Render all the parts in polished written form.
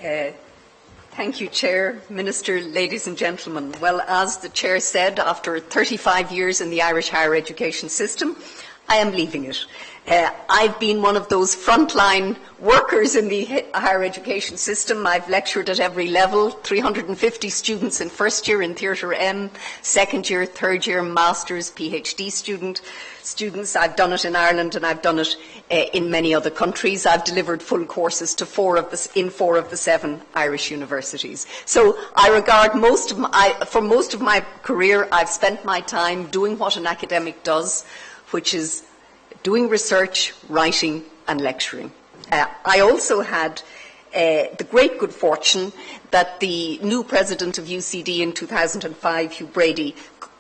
Thank you, Chair, Minister, ladies and gentlemen. Well, as the Chair said, after 35 years in the Irish higher education system, I am leaving it. I've been one of those frontline workers in the higher education system. I've lectured at every level, 350 students in first year in Theatre M, second year, third year, Masters, PhD students. I've done it in Ireland and I've done it in many other countries. I've delivered full courses to four of the 7 Irish universities. So I regard for most of my career, I've spent my time doing what an academic does, which is doing research, writing and lecturing. I also had the great good fortune that the new president of UCD in 2005, Hugh Brady,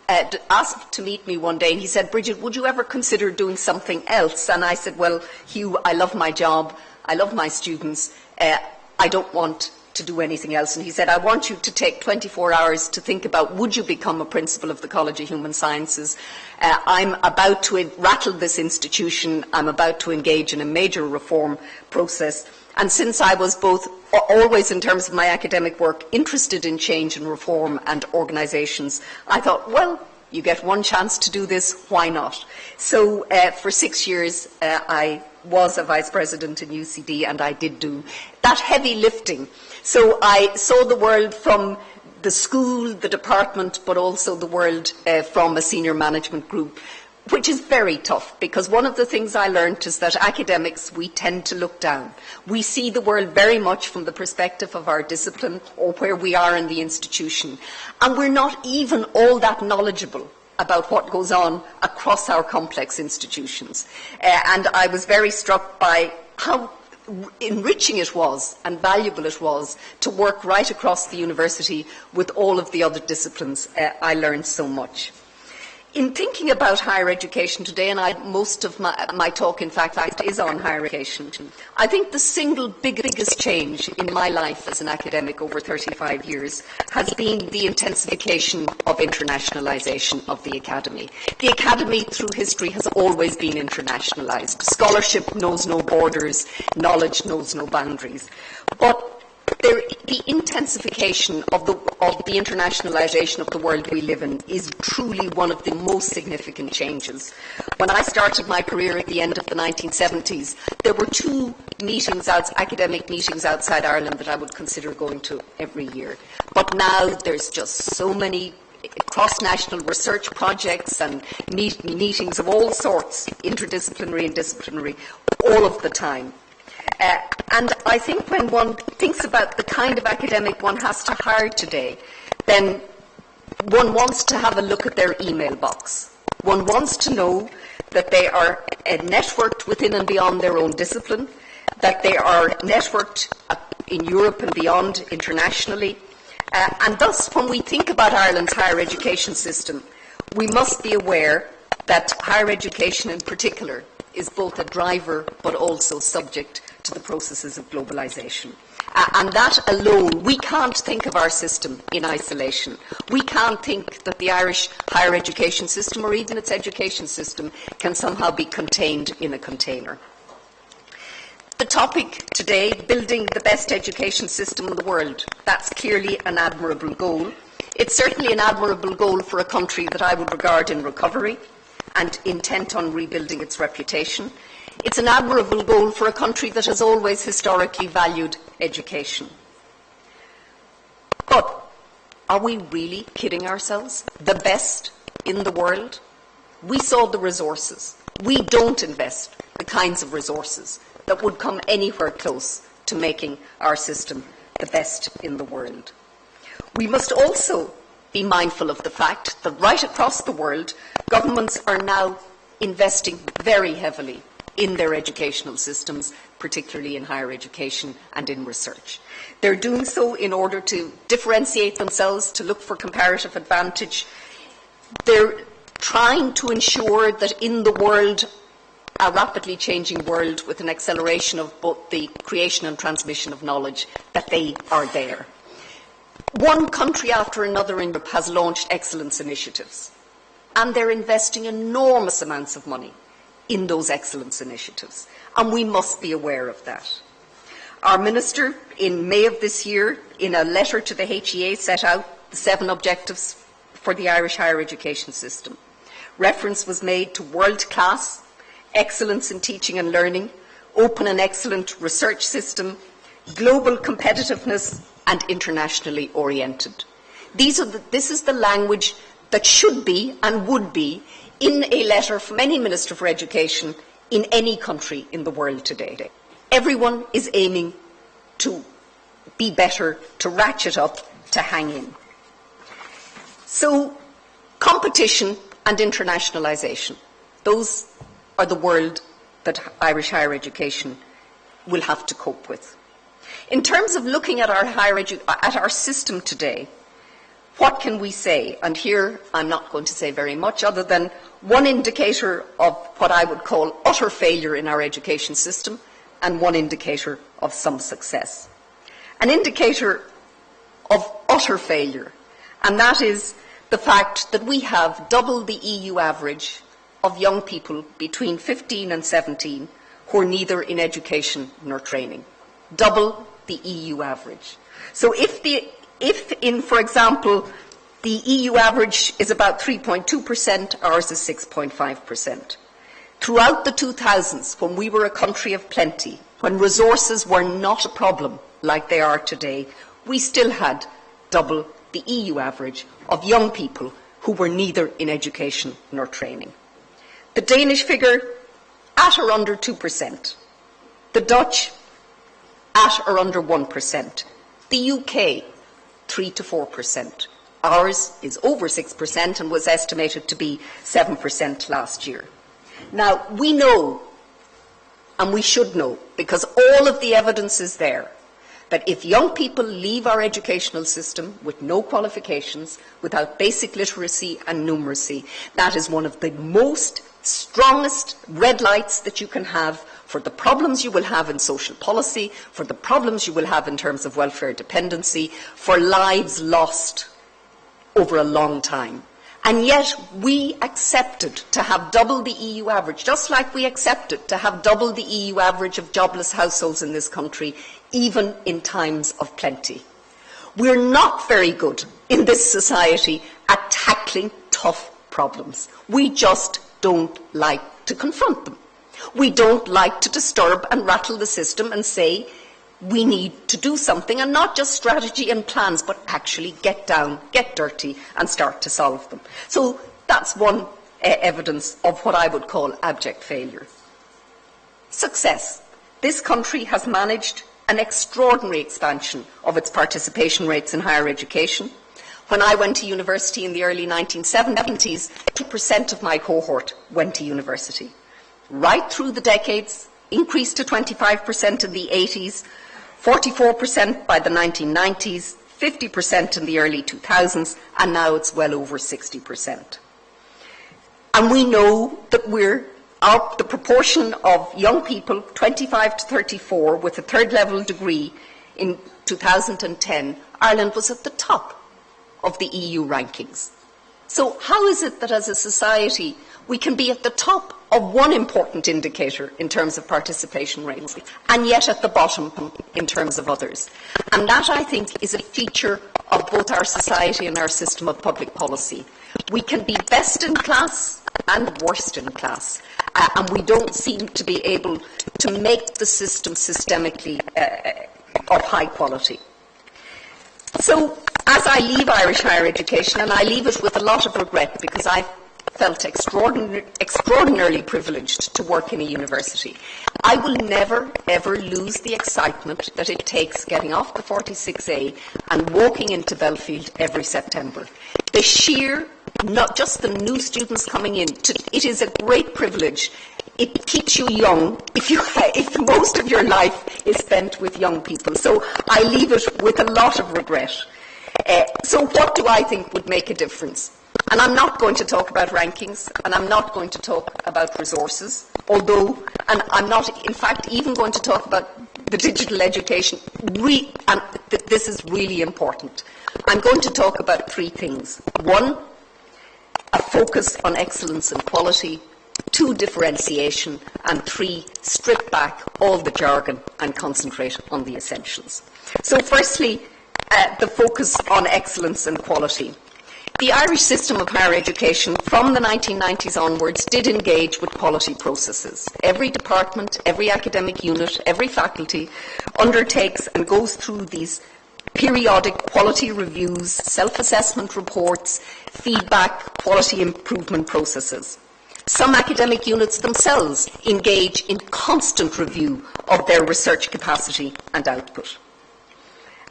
asked to meet me one day and he said, "Brigid, would you ever consider doing something else?" And I said, "Well, Hugh, I love my job, I love my students, I don't want to do anything else." And he said, "I want you to take 24 hours to think about, would you become a principal of the College of Human Sciences? I'm about to rattle this institution. I'm about to engage in a major reform process." And since I was both, always in terms of my academic work, interested in change and reform and organisations, I thought, well, you get one chance to do this, why not? So for 6 years, I was a vice president in UCD and I did do that heavy lifting. So I saw the world from the school, the department, but also the world from a senior management group, which is very tough, because one of the things I learned is that academics, we tend to look down. We see the world very much from the perspective of our discipline or where we are in the institution. And we're not even all that knowledgeable about what goes on across our complex institutions. And I was very struck by how enriching it was and valuable it was to work right across the university with all of the other disciplines. I learned so much. In thinking about higher education today, and most of my talk, in fact, is on higher education, I think the single biggest change in my life as an academic over 35 years has been the intensification of internationalisation of the academy. The academy, through history, has always been internationalised. Scholarship knows no borders, knowledge knows no boundaries. But the intensification of the internationalisation of the world we live in is truly one of the most significant changes. When I started my career at the end of the 1970s, there were 2 academic meetings outside Ireland that I would consider going to every year. But now there's just so many cross-national research projects and meetings of all sorts, interdisciplinary and disciplinary, all of the time. And I think when one thinks about the kind of academic one has to hire today, then one wants to have a look at their email box. One wants to know that they are networked within and beyond their own discipline, that they are networked in Europe and beyond internationally. And thus, when we think about Ireland's higher education system, we must be aware that higher education in particular is both a driver but also subject to the processes of globalisation. And that alone, we can't think of our system in isolation. We can't think that the Irish higher education system or even its education system can somehow be contained in a container. The topic today, building the best education system in the world, that's clearly an admirable goal. It's certainly an admirable goal for a country that I would regard in recovery and intent on rebuilding its reputation. It's an admirable goal for a country that has always historically valued education. But are we really kidding ourselves? The best in the world? We saw the resources. We don't invest the kinds of resources that would come anywhere close to making our system the best in the world. We must also be mindful of the fact that right across the world, governments are now investing very heavily in their educational systems, particularly in higher education and in research. They're doing so in order to differentiate themselves, to look for comparative advantage. They're trying to ensure that in the world, a rapidly changing world with an acceleration of both the creation and transmission of knowledge, that they are there. One country after another in Europe has launched excellence initiatives, and they're investing enormous amounts of money in those excellence initiatives, and we must be aware of that. Our Minister, in May of this year, in a letter to the HEA, set out the 7 objectives for the Irish higher education system. Reference was made to world-class, excellence in teaching and learning, open and excellent research system, global competitiveness, and internationally oriented. This is the language that should be and would be in a letter from any Minister for Education in any country in the world today. Everyone is aiming to be better, to ratchet up, to hang in. So, competition and internationalisation, those are the world that Irish higher education will have to cope with. In terms of looking at our system today, what can we say? And here I'm not going to say very much other than one indicator of what I would call utter failure in our education system and one indicator of some success. An indicator of utter failure, and that is the fact that we have double the EU average of young people between 15 and 17 who are neither in education nor training. Double the EU average. So if in, for example, the EU average is about 3.2%, ours is 6.5%. Throughout the 2000s, when we were a country of plenty, when resources were not a problem like they are today, we still had double the EU average of young people who were neither in education nor training. The Danish figure, at or under 2%. The Dutch, at or under 1%. The UK, 3 to 4%. Ours is over 6% and was estimated to be 7% last year. Now, we know, and we should know, because all of the evidence is there, that if young people leave our educational system with no qualifications, without basic literacy and numeracy, that is one of the most strongest red lights that you can have for the problems you will have in social policy, for the problems you will have in terms of welfare dependency, for lives lost over a long time. And yet we accepted to have double the EU average, just like we accepted to have double the EU average of jobless households in this country, even in times of plenty. We're not very good in this society at tackling tough problems. We just don't like to confront them. We don't like to disturb and rattle the system and say, we need to do something, and not just strategy and plans, but actually get down, get dirty, and start to solve them. So that's one evidence of what I would call abject failure. Success. This country has managed an extraordinary expansion of its participation rates in higher education. When I went to university in the early 1970s, 2% of my cohort went to university. Right through the decades, increased to 25% in the 80s, 44% by the 1990s, 50% in the early 2000s, and now it's well over 60%. And we know that the proportion of young people, 25 to 34, with a third level degree in 2010, Ireland was at the top of the EU rankings. So how is it that as a society we can be at the top of one important indicator in terms of participation rates, and yet at the bottom in terms of others? And that, I think, is a feature of both our society and our system of public policy. We can be best in class and worst in class, and we don't seem to be able to make the system systemically of high quality. So, as I leave Irish higher education, and I leave it with a lot of regret because I felt extraordinarily privileged to work in a university, I will never, ever lose the excitement that it takes getting off the 46A and walking into Belfield every September. The sheer, not just the new students coming in, it is a great privilege. It keeps you young if most of your life is spent with young people. So I leave it with a lot of regret. So what do I think would make a difference? And I'm not going to talk about rankings, and I'm not going to talk about resources, and I'm not, in fact, even going to talk about the digital education, and this is really important. I'm going to talk about three things. One, a focus on excellence and quality. 2, differentiation, and 3, strip back all the jargon and concentrate on the essentials. So firstly, the focus on excellence and quality. The Irish system of higher education from the 1990s onwards did engage with quality processes. Every department, every academic unit, every faculty undertakes and goes through these periodic quality reviews, self-assessment reports, feedback, quality improvement processes. Some academic units themselves engage in constant review of their research capacity and output.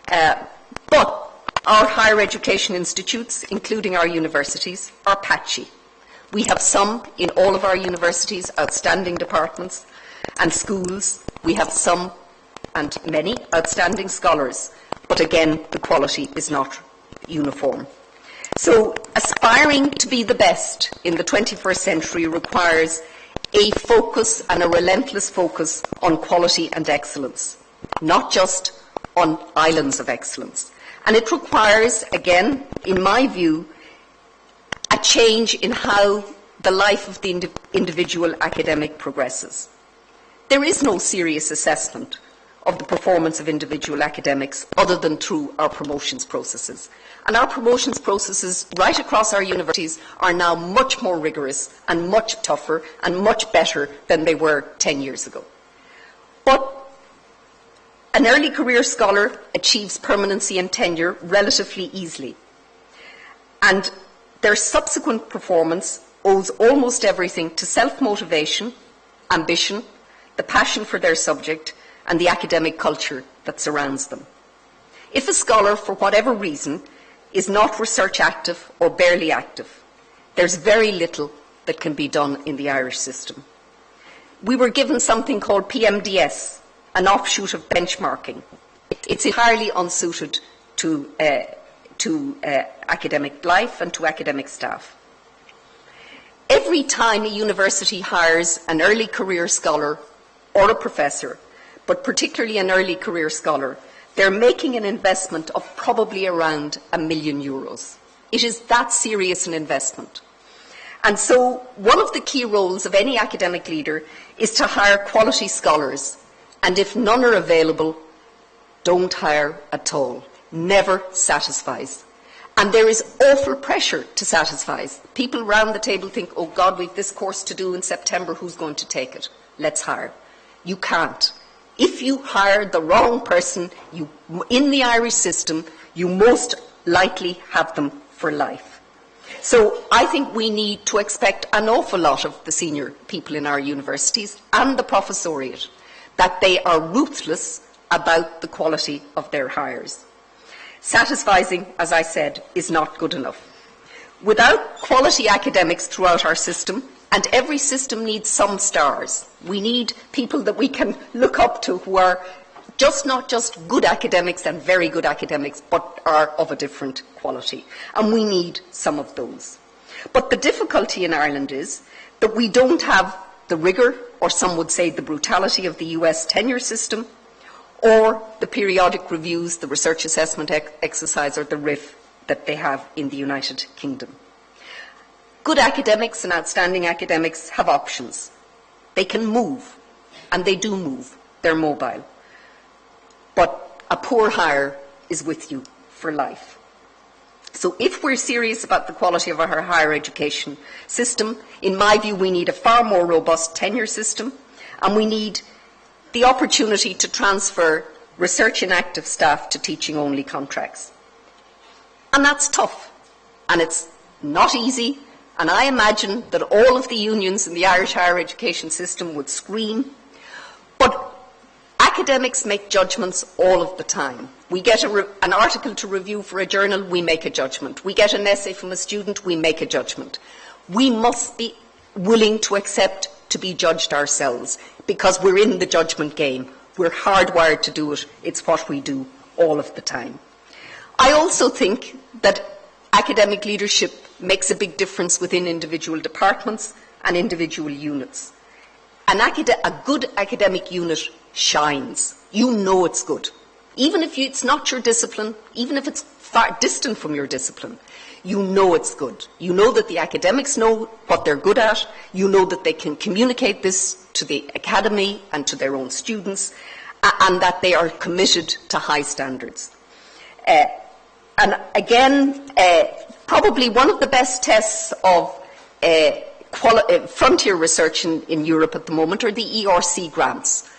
But our higher education institutes, including our universities, are patchy. We have some in all of our universities, outstanding departments and schools. We have some and many outstanding scholars, but again, the quality is not uniform. So aspiring to be the best in the 21st century requires a focus and a relentless focus on quality and excellence, not just on islands of excellence. And it requires, again, in my view, a change in how the life of the individual academic progresses. There is no serious assessment of the performance of individual academics other than through our promotions processes. And our promotions processes right across our universities are now much more rigorous and much tougher and much better than they were 10 years ago. But an early career scholar achieves permanency and tenure relatively easily, and their subsequent performance owes almost everything to self-motivation, ambition, the passion for their subject, and the academic culture that surrounds them. If a scholar, for whatever reason, is not research active or barely active, there's very little that can be done in the Irish system. We were given something called PMDS, an offshoot of benchmarking. It's entirely unsuited to academic life and to academic staff. Every time a university hires an early career scholar or a professor, but particularly an early career scholar, they're making an investment of probably around €1 million. It is that serious an investment. And so one of the key roles of any academic leader is to hire quality scholars. And if none are available, don't hire at all. Never satisfies. And there is awful pressure to satisfy. People around the table think, oh God, we've this course to do in September, who's going to take it? Let's hire. You can't. If you hire the wrong person in the Irish system, you most likely have them for life. So I think we need to expect an awful lot of the senior people in our universities and the professoriate, that they are ruthless about the quality of their hires. Satisfying, as I said, is not good enough. Without quality academics throughout our system, and every system needs some stars. We need people that we can look up to who are not just good academics and very good academics, but are of a different quality. And we need some of those. But the difficulty in Ireland is that we don't have the rigour, or some would say the brutality of the US tenure system, or the periodic reviews, the research assessment exercise, or the RIF that they have in the United Kingdom. Good academics and outstanding academics have options. They can move, and they do move. They're mobile. But a poor hire is with you for life. So if we're serious about the quality of our higher education system, in my view, we need a far more robust tenure system, and we need the opportunity to transfer research inactive staff to teaching-only contracts. And that's tough, and it's not easy, and I imagine that all of the unions in the Irish higher education system would scream, but academics make judgments all of the time. We get an article to review for a journal, we make a judgment. We get an essay from a student, we make a judgment. We must be willing to accept to be judged ourselves, because we're in the judgment game. We're hardwired to do it. It's what we do all of the time. I also think that academic leadership makes a big difference within individual departments and individual units. A good academic unit shines. You know it's good. Even if it's not your discipline, even if it's far distant from your discipline, you know it's good. You know that the academics know what they're good at. You know that they can communicate this to the academy and to their own students, and that they are committed to high standards. And again, probably one of the best tests of frontier research in Europe at the moment are the ERC grants,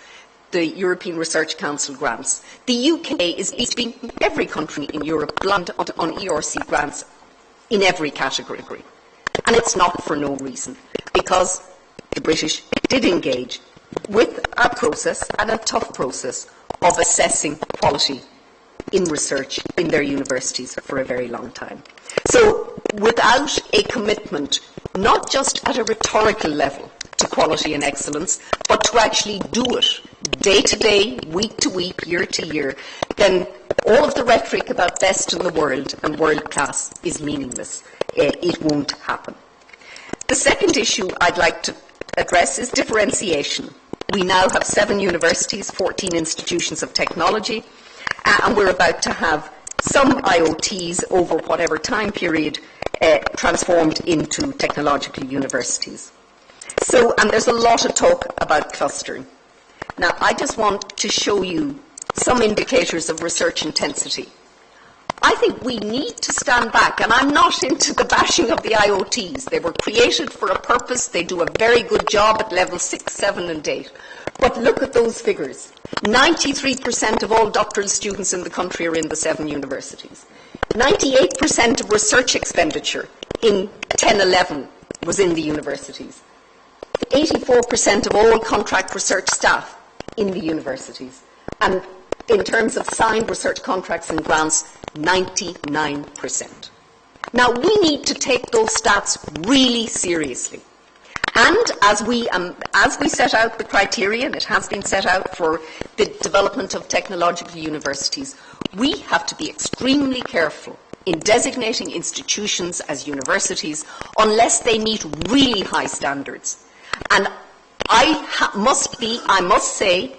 the European Research Council grants. The UK is beating every country in Europe blind on ERC grants in every category. And it's not for no reason, because the British did engage with a process, and a tough process, of assessing quality in research in their universities for a very long time. So without a commitment, not just at a rhetorical level, to quality and excellence, but to actually do it day to day, week to week, year to year, then all of the rhetoric about best in the world and world class is meaningless. It won't happen. The second issue I'd like to address is differentiation. We now have 7 universities, 14 institutions of technology, and we're about to have some IoTs over whatever time period transformed into technological universities. So, and there's a lot of talk about clustering. Now, I just want to show you some indicators of research intensity. I think we need to stand back, and I'm not into the bashing of the IoTs. They were created for a purpose. They do a very good job at level 6, 7 and 8. But look at those figures. 93% of all doctoral students in the country are in the 7 universities. 98% of research expenditure in 10-11 was in the universities. 84% of all contract research staff in the universities. And in terms of signed research contracts and grants, 99%. Now, we need to take those stats really seriously. And as we set out the criteria, and it has been set out for the development of technological universities, we have to be extremely careful in designating institutions as universities unless they meet really high standards. And I must say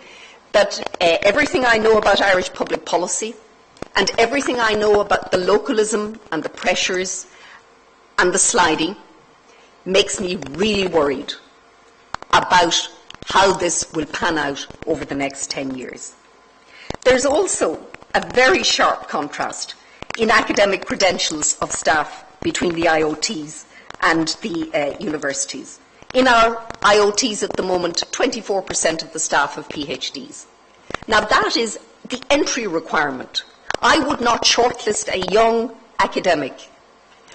that everything I know about Irish public policy and everything I know about the localism and the pressures and the sliding makes me really worried about how this will pan out over the next 10 years. There's also a very sharp contrast in academic credentials of staff between the IoTs and the universities. In our IoTs at the moment, 24% of the staff have PhDs. Now, that is the entry requirement. I would not shortlist a young academic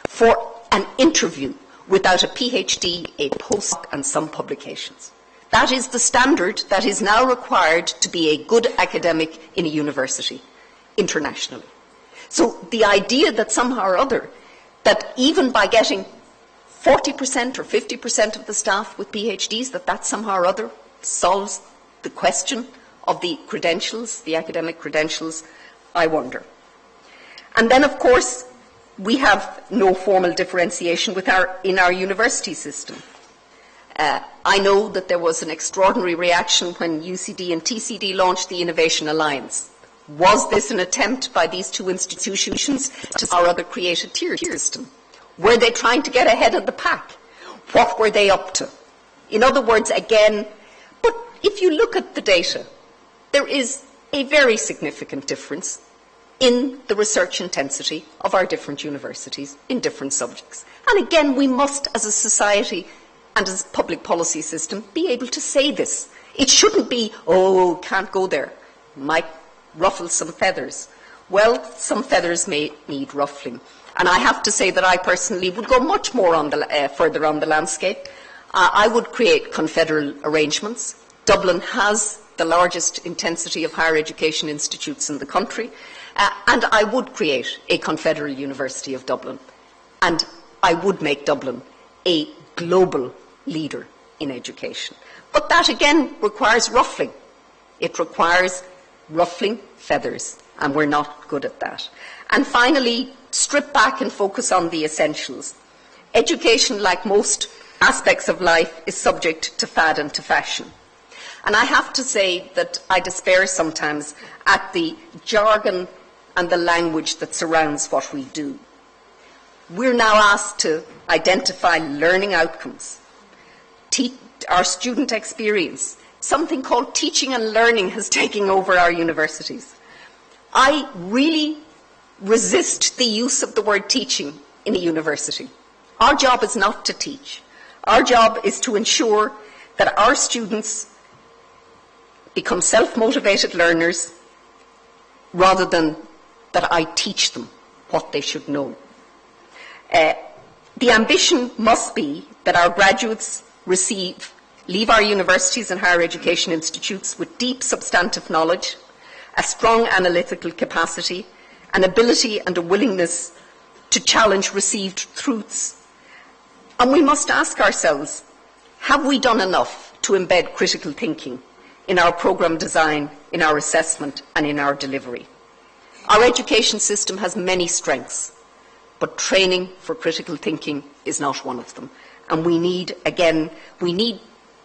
for an interview without a PhD, a postdoc, and some publications. That is the standard that is now required to be a good academic in a university, internationally. So the idea that somehow or other, that even by getting 40% or 50% of the staff with PhDs, that somehow or other solves the question of the credentials, the academic credentials, I wonder. And then, of course, we have no formal differentiation in our university system. I know that there was an extraordinary reaction when UCD and TCD launched the Innovation Alliance. Was this an attempt by these 2 institutions to our other created tier system? Were they trying to get ahead of the pack? What were they up to? In other words, again, but if you look at the data, there is a very significant difference in the research intensity of our different universities in different subjects. And again, we must, as a society and as a public policy system, be able to say this. It shouldn't be, oh, can't go there, might ruffle some feathers. Well, some feathers may need ruffling. And I have to say that I personally would go much more on further on the landscape. I would create confederal arrangements. Dublin has the largest intensity of higher education institutes in the country. And I would create a confederal University of Dublin. And I would make Dublin a global leader in education. But that, again, requires ruffling. It requires ruffling feathers, and we're not good at that. And finally, strip back and focus on the essentials. Education, like most aspects of life, is subject to fad and to fashion. And I have to say that I despair sometimes at the jargon and the language that surrounds what we do. We're now asked to identify learning outcomes, our student experience. Something called teaching and learning has taken over our universities. I really resist the use of the word teaching in a university. Our job is not to teach. Our job is to ensure that our students become self-motivated learners rather than that I teach them what they should know. The ambition must be that our graduates leave our universities and higher education institutes with deep substantive knowledge, a strong analytical capacity, an ability and a willingness to challenge received truths. And we must ask ourselves, have we done enough to embed critical thinking in our programme design, in our assessment and in our delivery? Our education system has many strengths, but training for critical thinking is not one of them. And we need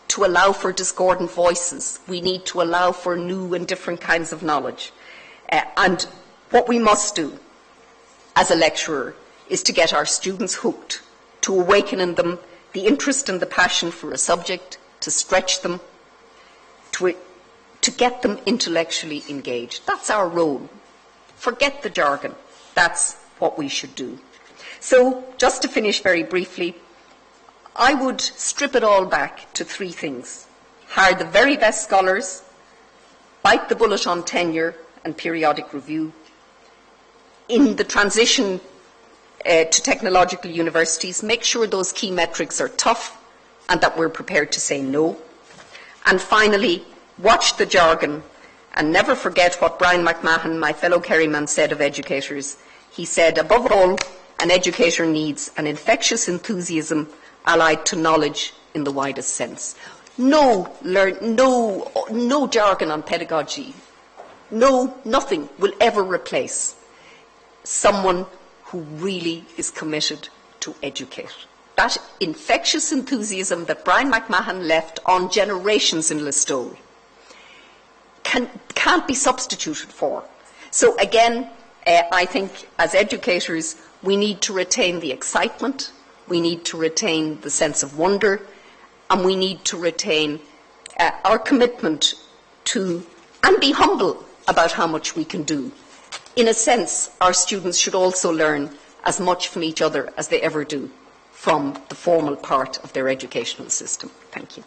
to allow for discordant voices. We need to allow for new and different kinds of knowledge. And what we must do as a lecturer is to get our students hooked, to awaken in them the interest and the passion for a subject, to stretch them, to get them intellectually engaged. That's our role. Forget the jargon. That's what we should do. So, just to finish very briefly, I would strip it all back to three things. Hire the very best scholars, bite the bullet on tenure and periodic review. In the transition to technological universities, make sure those key metrics are tough and that we're prepared to say no. And finally, watch the jargon and never forget what Brian McMahon, my fellow Kerryman, said of educators. He said, above all, an educator needs an infectious enthusiasm allied to knowledge in the widest sense. No jargon on pedagogy. Nothing will ever replace someone who really is committed to educate. That infectious enthusiasm that Brian McMahon left on generations in Listowel can't be substituted for. So again, I think as educators, we need to retain the excitement, we need to retain the sense of wonder, and we need to retain our commitment to, and be humble about how much we can do. In a sense, our students should also learn as much from each other as they ever do from the formal part of their educational system. Thank you.